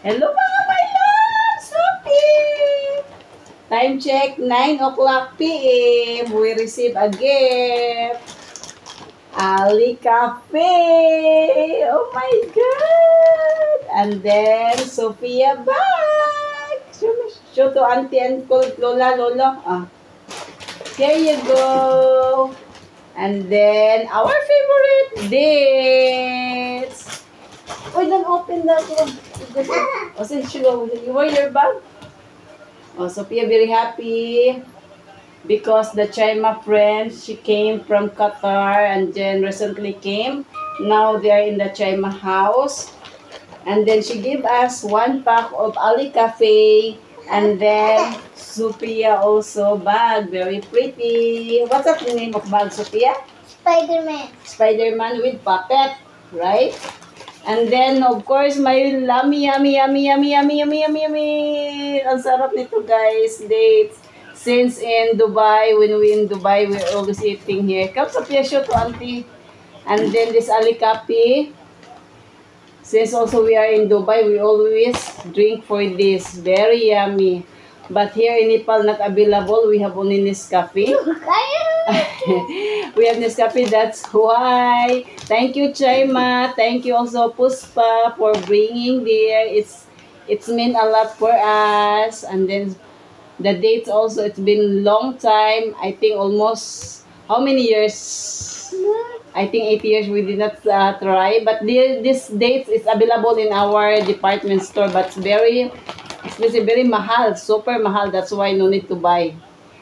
Hello mga my love! Sophie! Time check, 9 o'clock p.m. We receive a gift. Ali Cafe! Oh my God! And then, Sophia bag! Show to auntie, uncle, lola, lolo. Here you go! And then, our favorite dates! Oh, don't open that one. Oh, so you wear your bag? Oh, Sophia very happy because the Chima friends, she came from Qatar and then recently came. Now they are in the Chima house. And then she gave us one pack of Ali Cafe. And then Sophia also bag. Very pretty. What's that the name of bag, Sophia? Spider-Man. Spider-Man with puppet, right? And then, of course, my yummy, yummy, yummy, yummy, yummy, yummy, yummy, yummy. Ang sarap nito, guys. Dates. Since in Dubai, when we in Dubai, we're always eating here. Come sa Piasyo to, auntie. And then this Ali Cafe. Since also we are in Dubai, we always drink for this. Very yummy. But here in Nepal, not available. We have only Nescafe. We have Nescafe, that's why. Thank you, Chima. Thank you also, Puspa, for bringing there. It's meant a lot for us. And then the dates also, it's been long time. I think almost, how many years? I think 8 years we did not try. But this dates is available in our department store. But it's very expensive, very mahal, super mahal. That's why no need to buy.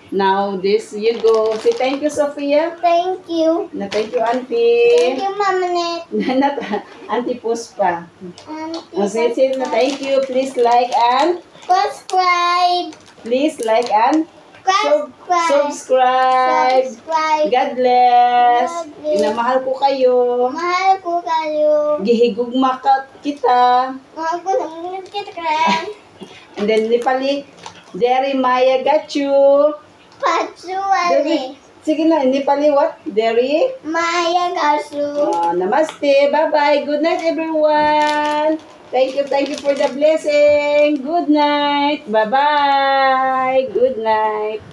Now, this, you go. Say thank you, Sophia. Thank you. Na thank you, Auntie. Thank you, Mama Net. Not Auntie Puspa. Auntie, Say na thank you. Please like and subscribe. please like and Subscribe. subscribe. Subscribe. God bless. God bless. Inamahal ko kayo. Mahal ko kayo. Gihigugma ka kita. Mahal ko ng kita kran. And then Nepali, Deri Maya got you. Patsuali. Sige na, Nepali what? Deri? Maya Gasu. Namaste. Bye-bye. Good night, everyone. Thank you for the blessing. Good night. Bye-bye. Good night.